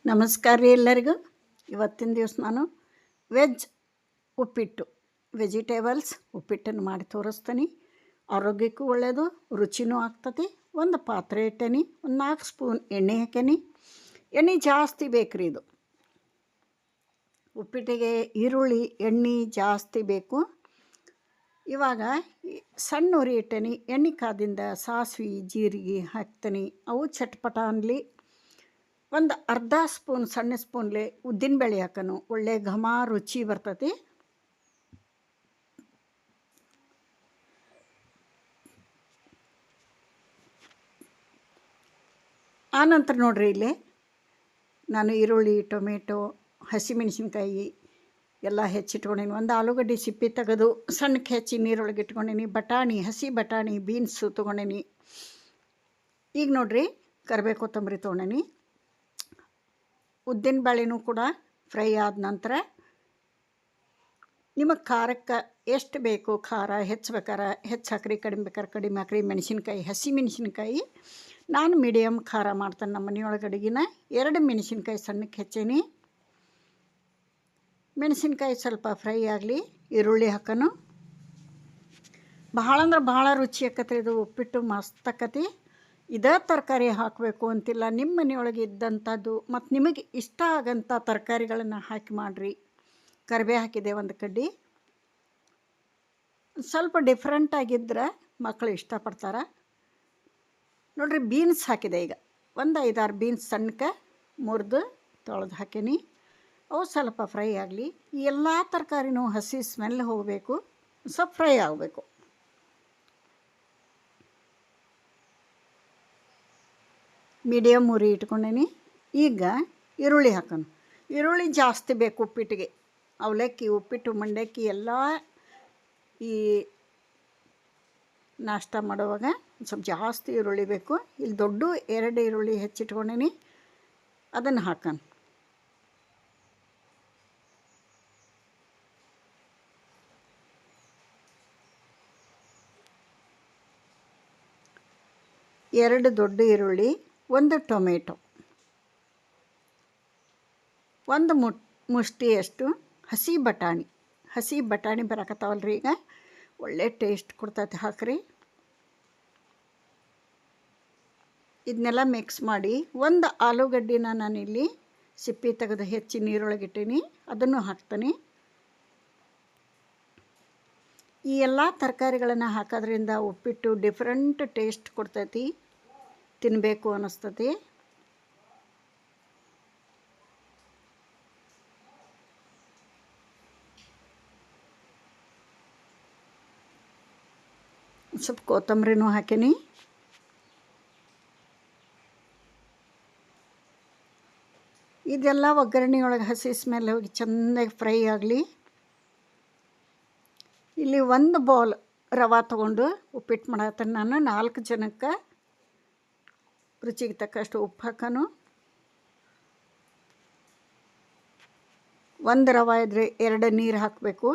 ನಮಸ್ಕಾರ ರೀ ಎಲ್ಲರಿಗೂ. ಇವತ್ತಿನ ದಿವಸ ನಾನು ವೆಜ್ ಉಪ್ಪಿಟ್ಟು ವೆಜಿಟೇಬಲ್ಸ್ ಉಪ್ಪಿಟ್ಟನ್ನು ಮಾಡಿ ತೋರಿಸ್ತೀನಿ. ಆರೋಗ್ಯಕ್ಕೂ ಒಳ್ಳೆಯದು, ರುಚಿನೂ ಆಗ್ತದೆ. ಒಂದು ಪಾತ್ರೆ ಇಟ್ಟೇನಿ, ಒಂದು 4 ಸ್ಪೂನ್ ಎಣ್ಣೆ ಹಾಕೇನಿ. ಎಣ್ಣೆ ಜಾಸ್ತಿ ಬೇಕ್ರಿ. ಇದು ಉಪ್ಪಿಟ್ಟಿಗೆ ಈರುಳ್ಳಿ ಎಣ್ಣೆ ಜಾಸ್ತಿ ಬೇಕು. ಇವಾಗ ಸಣ್ಣ ಉರಿ ಇಟ್ಟೇನಿ. ಎಣ್ಣೆ ಕಾದಿಂದ ಸಾಸಿವೆ ಜೀರಿಗೆ ಹಾಕ್ತೀನಿ. ಅವು ಚಟ್ಪಟ ಅನ್ಲಿ. ಒಂದು ಅರ್ಧ ಸ್ಪೂನ್ ಸಣ್ಣ ಸ್ಪೂನ್ಲೆ ಉದ್ದಿನಬೇಳೆ ಹಾಕನು. ಒಳ್ಳೆ ಘಮ ರುಚಿ ಬರ್ತೈತಿ. ಆನಂತರ ನೋಡ್ರಿ, ಇಲ್ಲಿ ನಾನು ಈರುಳ್ಳಿ, ಟೊಮೆಟೊ, ಹಸಿಮೆಣಸಿನ್ಕಾಯಿ ಎಲ್ಲ ಹೆಚ್ಚಿಟ್ಕೊಂಡೀನಿ. ಒಂದು ಆಲೂಗಡ್ಡೆ ಸಿಪ್ಪೆ ತೆಗೆದು ಸಣ್ಣಕ್ಕೆ ಹೆಚ್ಚಿ ನೀರೊಳಗೆ ಇಟ್ಕೊಂಡೀನಿ. ಬಟಾಣಿ, ಹಸಿ ಬಟಾಣಿ, ಬೀನ್ಸು ತೊಗೊಂಡೀನಿ. ಈಗ ನೋಡ್ರಿ, ಕರಿಬೇವು ಕೊತ್ತಂಬರಿ ತೊಗೊಂಡೀನಿ. ಉದ್ದಿನ ಬೇಳೆನೂ ಕೂಡ ಫ್ರೈ ಆದ ನಂತರ ನಿಮಗೆ ಖಾರಕ್ಕೆ ಎಷ್ಟು ಬೇಕು, ಖಾರ ಹೆಚ್ಚಬೇಕಾರೆ ಹೆಚ್ಚು ಹಾಕ್ರಿ, ಕಡಿಮೆ ಬೇಕಾರೆ ಕಡಿಮೆ ಹಾಕ್ರಿ. ಮೆಣಸಿನ್ಕಾಯಿ, ಹಸಿ ಮೆಣಸಿನ್ಕಾಯಿ ನಾನು ಮೀಡಿಯಮ್ ಖಾರ ಮಾಡ್ತೇನೆ. ನಮ್ಮ ಮನೆಯೊಳಗೆ ಅಡುಗೆನ 2 ಮೆಣಸಿನ್ಕಾಯಿ ಸಣ್ಣಕ್ಕೆ ಹೆಚ್ಚೇನಿ. ಮೆಣಸಿನ್ಕಾಯಿ ಸ್ವಲ್ಪ ಫ್ರೈ ಆಗಲಿ. ಈರುಳ್ಳಿ ಹಾಕೋನು. ಭಾಳ ಅಂದ್ರೆ ಭಾಳ ರುಚಿ ಆಕತ್ರಿ. ಇದು ಉಪ್ಪಿಟ್ಟು ಮಸ್ತ್ ಆಕತಿ. ಇದೇ ತರಕಾರಿ ಹಾಕಬೇಕು ಅಂತಿಲ್ಲ. ನಿಮ್ಮ ಮನೆಯೊಳಗೆ ಇದ್ದಂಥದ್ದು ಮತ್ತು ನಿಮಗೆ ಇಷ್ಟ ಆಗಂಥ ತರಕಾರಿಗಳನ್ನು ಹಾಕಿ ಮಾಡಿರಿ. ಕರಿಬೇವು ಹಾಕಿದೆ, ಒಂದು ಕಡ್ಡಿ. ಸ್ವಲ್ಪ ಡಿಫ್ರೆಂಟಾಗಿದ್ದರೆ ಮಕ್ಕಳು ಇಷ್ಟಪಡ್ತಾರೆ. ನೋಡಿರಿ, ಬೀನ್ಸ್ ಹಾಕಿದೆ. ಈಗ ಒಂದು 5-6 ಬೀನ್ಸ್ ಸಣ್ಣಕ್ಕೆ ಮುರಿದು ತೊಳೆದು ಹಾಕೀನಿ. ಅವು ಸ್ವಲ್ಪ ಫ್ರೈ ಆಗಲಿ. ಈ ಎಲ್ಲ ತರಕಾರಿನೂ ಹಸಿ ಸ್ಮೆಲ್ ಹೋಗಬೇಕು, ಸ್ವಲ್ಪ ಫ್ರೈ ಆಗಬೇಕು. ಮೀಡಿಯಮ್ ಉರಿ ಇಟ್ಕೊಂಡೇನಿ. ಈಗ ಈರುಳ್ಳಿ ಹಾಕೋಣ. ಈರುಳ್ಳಿ ಜಾಸ್ತಿ ಬೇಕು ಉಪ್ಪಿಟ್ಟಿಗೆ. ಅವಲಕ್ಕಿ, ಉಪ್ಪಿಟ್ಟು, ಮಂಡಕ್ಕಿ ಎಲ್ಲ ಈ ನಾಷ್ಟ ಮಾಡುವಾಗ ಸ್ವಲ್ಪ ಜಾಸ್ತಿ ಈರುಳ್ಳಿ ಬೇಕು. ಇಲ್ಲಿ ದೊಡ್ಡ 2 ಈರುಳ್ಳಿ ಹೆಚ್ಚಿಟ್ಕೊಂಡೇನಿ, ಅದನ್ನು ಹಾಕೋಣ. ಎರಡು ದೊಡ್ಡ ಈರುಳ್ಳಿ, 1 ಟೊಮೆಟೊ, ಒಂದು ಮುಷ್ಟಿಯಷ್ಟು ಹಸಿ ಬಟಾಣಿ. ಹಸಿ ಬಟಾಣಿ ಬರಕತ್ತಾವಲ್ರಿ, ಈಗ ಒಳ್ಳೆ ಟೇಸ್ಟ್ ಕೊಡ್ತೈತೆ, ಹಾಕ್ರಿ. ಇದನ್ನೆಲ್ಲ ಮಿಕ್ಸ್ ಮಾಡಿ ಒಂದು ಆಲೂಗಡ್ಡಿನ ನಾನಿಲ್ಲಿ ಸಿಪ್ಪೆ ತೆಗೆದು ಹೆಚ್ಚಿ ನೀರೊಳಗಿಟ್ಟೀನಿ, ಅದನ್ನು ಹಾಕ್ತೀನಿ. ಈ ಎಲ್ಲ ತರಕಾರಿಗಳನ್ನು ಹಾಕೋದ್ರಿಂದ ಉಪ್ಪಿಟ್ಟು ಡಿಫ್ರೆಂಟ್ ಟೇಸ್ಟ್ ಕೊಡ್ತೈತಿ, ತಿನ್ನಬೇಕು ಅನ್ನಿಸ್ತತಿ. ಸ್ವಲ್ಪ ಕೊತ್ತಂಬರಿನೂ ಹಾಕೀನಿ. ಇದೆಲ್ಲ ಒಗ್ಗರಣೆಯೊಳಗೆ ಹಸಿ ಸ್ಮೆಲ್ ಹೋಗಿ ಚೆಂದಾಗಿ ಫ್ರೈ ಆಗಲಿ. ಇಲ್ಲಿ 1 ಬೌಲ್ ರವೆ ತೊಗೊಂಡು ಉಪ್ಪಿಟ್ಟು ಮಾಡತ್ತೀನಿ ನಾನು. 4 ಜನಕ್ಕೆ ರುಚಿಗೆ ತಕ್ಕಷ್ಟು ಉಪ್ಪು ಹಾಕೋನು. 1 ರವೆ ಇದ್ದರೆ 2 ನೀರು ಹಾಕಬೇಕು.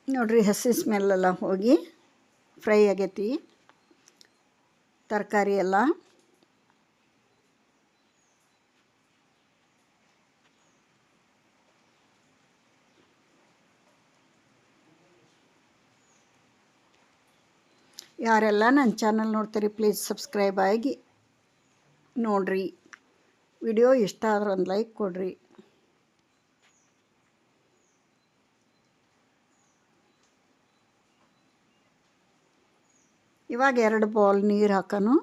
ನೋಡ್ರಿ, ಹಸಿ ಸ್ಮೆಲ್ಲೆಲ್ಲ ಹೋಗಿ ಫ್ರೈ ಆಗೈತಿ ತರಕಾರಿ ಎಲ್ಲ. ಯಾರೆಲ್ಲ ನನ್ನ ಚಾನಲ್ ನೋಡ್ತೀರಿ, ಪ್ಲೀಸ್ ಸಬ್ಸ್ಕ್ರೈಬ್ ಆಗಿ ನೋಡಿರಿ. ವಿಡಿಯೋ ಇಷ್ಟ ಆದ್ರೆ ಒಂದು ಲೈಕ್ ಕೊಡಿರಿ. ಇವಾಗ 2 ಬೌಲ್ ನೀರು ಹಾಕೋನು.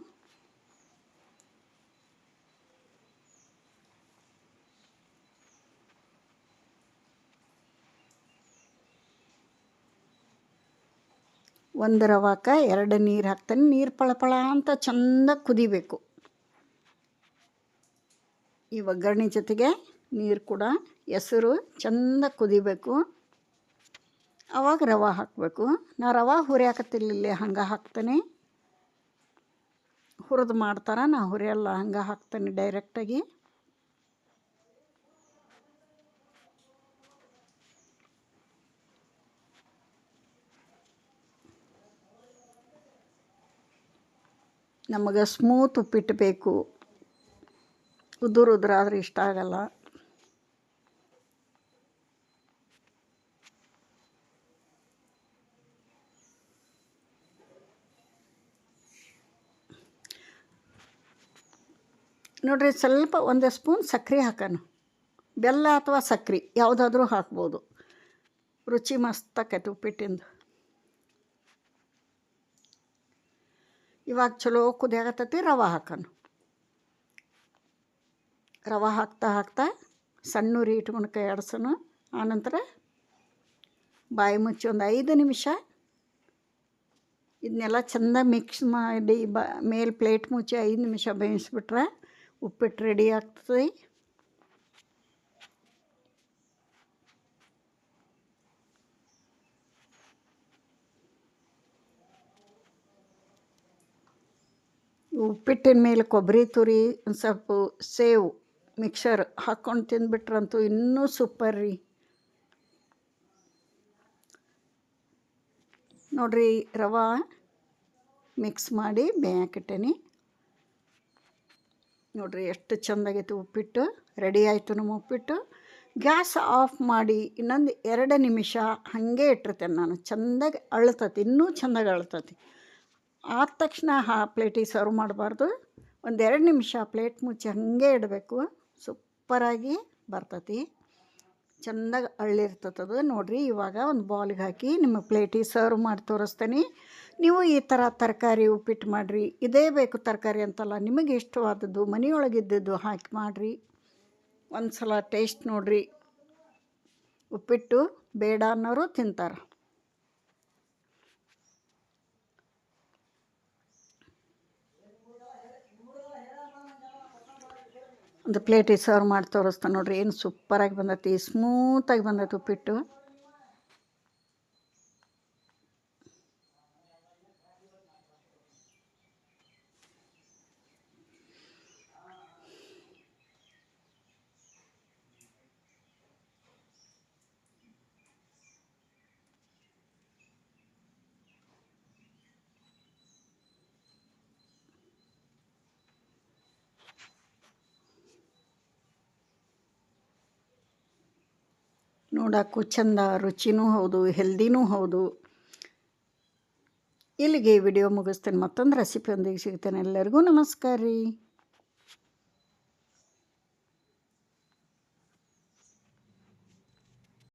ಒಂದು ರವಾಕ್ಕೆ 2 ನೀರು ಹಾಕ್ತಾನೆ. ನೀರು ಪಳಪಳ ಅಂತ ಚೆಂದ ಕುದಿಬೇಕು. ಈ ಒಗ್ಗರಣೆ ಜೊತೆಗೆ ನೀರು ಕೂಡ ಹೆಸರು ಚೆಂದ ಕುದಿಬೇಕು. ಆವಾಗ ರವೆ ಹಾಕಬೇಕು. ನಾ ರವೆ ಹುರಿಯಾಕತ್ತಿಲ್ಲ, ಹಂಗೆ ಹಾಕ್ತೇನೆ. ಹುರಿದು ಮಾಡ್ತಾರೆ, ನಾ ಹುರಿಯಲ್ಲ, ಹಂಗೆ ಹಾಕ್ತೇನೆ ಡೈರೆಕ್ಟಾಗಿ. ನಮಗೆ ಸ್ಮೂತ್ ಉಪ್ಪಿಟ್ಟು ಬೇಕು, ಉದುರಾದ್ರೆ ಇಷ್ಟ ಆಗಲ್ಲ. ನೋಡಿರಿ, ಸ್ವಲ್ಪ ಒಂದು ಸ್ಪೂನ್ ಸಕ್ಕರೆ ಹಾಕೋಣ. ಬೆಲ್ಲ ಅಥವಾ ಸಕ್ಕರೆ ಯಾವುದಾದ್ರೂ ಹಾಕ್ಬೋದು, ರುಚಿ ಮಸ್ತ್ ಆಕೈತೆ ಉಪ್ಪಿಟ್ಟಿಂದು. ಇವಾಗ ಚಲೋ ಕುದಿಯಾಗತ್ತೈತಿ, ರವೆ ಹಾಕೋಣ. ರವೆ ಹಾಕ್ತಾ ಸಣ್ಣ ಉರಿ ಇಟ್ಕೊಂಡು ಕೈ ಆಡಿಸೋಣ. ಆನಂತರ ಬಾಯಿ ಮುಚ್ಚಿ ಒಂದು 5 ನಿಮಿಷ ಇದನ್ನೆಲ್ಲ ಚೆಂದ ಮಿಕ್ಸ್ ಮಾಡಿ ಮೇಲೆ ಪ್ಲೇಟ್ ಮುಚ್ಚಿ 5 ನಿಮಿಷ ಬೇಯಿಸ್ಬಿಟ್ರೆ ಉಪ್ಪಿಟ್ಟು ರೆಡಿ ಆಗ್ತದೆ. ಉಪ್ಪಿಟ್ಟಿನ ಮೇಲೆ ಕೊಬ್ಬರಿ ತುರಿ, ಒಂದು ಸ್ವಲ್ಪ ಸೇವು ಮಿಕ್ಸರ್ ಹಾಕ್ಕೊಂಡು ತಿಂದುಬಿಟ್ರಂತೂ ಇನ್ನೂ ಸೂಪರ್ ರೀ. ನೋಡಿರಿ, ರವೆ ಮಿಕ್ಸ್ ಮಾಡಿ ಬೇಯಾಕಿಟ್ಟೇನಿ. ನೋಡಿರಿ ಎಷ್ಟು ಚೆಂದಾಗೈತೆ ಉಪ್ಪಿಟ್ಟು. ರೆಡಿ ಆಯಿತು ನಮ್ಮ ಉಪ್ಪಿಟ್ಟು. ಗ್ಯಾಸ್ ಆಫ್ ಮಾಡಿ ಇನ್ನೊಂದು 2 ನಿಮಿಷ ಹಾಗೆ ಇಟ್ಟಿರ್ತೇನೆ ನಾನು. ಚೆಂದಾಗಿ ಅಳ್ತತಿ, ಇನ್ನೂ ಚೆಂದಾಗಿ ಅಳ್ತತಿ. ಆದ ತಕ್ಷಣ ಪ್ಲೇಟಿಗೆ ಸರ್ವ್ ಮಾಡಬಾರ್ದು. ಒಂದು 2 ನಿಮಿಷ ಪ್ಲೇಟ್ ಮುಚ್ಚಿ ಹಾಗೆ ಇಡಬೇಕು. ಸೂಪರಾಗಿ ಬರ್ತತಿ, ಚೆಂದಾಗಿ ಅಳ್ಳಿರ್ತತದು. ನೋಡಿರಿ, ಇವಾಗ ಒಂದು ಬೌಲಿಗೆ ಹಾಕಿ ನಿಮ್ಮ ಪ್ಲೇಟಿಗೆ ಸರ್ವ್ ಮಾಡಿ ತೋರಿಸ್ತೇನೆ. ನೀವು ಈ ಥರ ತರಕಾರಿ ಉಪ್ಪಿಟ್ಟು ಮಾಡಿರಿ. ಇದೇ ಬೇಕು ತರಕಾರಿ ಅಂತಲ್ಲ, ನಿಮಗೆ ಇಷ್ಟವಾದದ್ದು ಮನೆಯೊಳಗಿದ್ದದ್ದು ಹಾಕಿ ಮಾಡಿರಿ. ಒಂದು ಸಲ ಟೇಸ್ಟ್ ನೋಡಿರಿ. ಉಪ್ಪಿಟ್ಟು ಬೇಡ ಅನ್ನೋರು ತಿಂತಾರೆ. ಒಂದು ಪ್ಲೇಟಿಗೆ ಸರ್ವ್ ಮಾಡಿ ತೋರಿಸ್ತಾನೆ ನೋಡಿರಿ. ಏನು ಸೂಪರಾಗಿ ಬಂದೈತಿ, ಸ್ಮೂತಾಗಿ ಬಂದೈತಿ ಉಪ್ಪಿಟ್ಟು. ನೋಡೋಕ್ಕೂ ಚಂದ, ರುಚಿನೂ ಹೌದು, ಹೆಲ್ದಿನೂ ಹೌದು. ಇಲ್ಲಿಗೆ ವಿಡಿಯೋ ಮುಗಿಸ್ತೇನೆ. ಮತ್ತೊಂದು ರೆಸಿಪಿಯೊಂದಿಗೆ ಸಿಗ್ತೇನೆ. ಎಲ್ಲರಿಗೂ ನಮಸ್ಕಾರ ರೀ.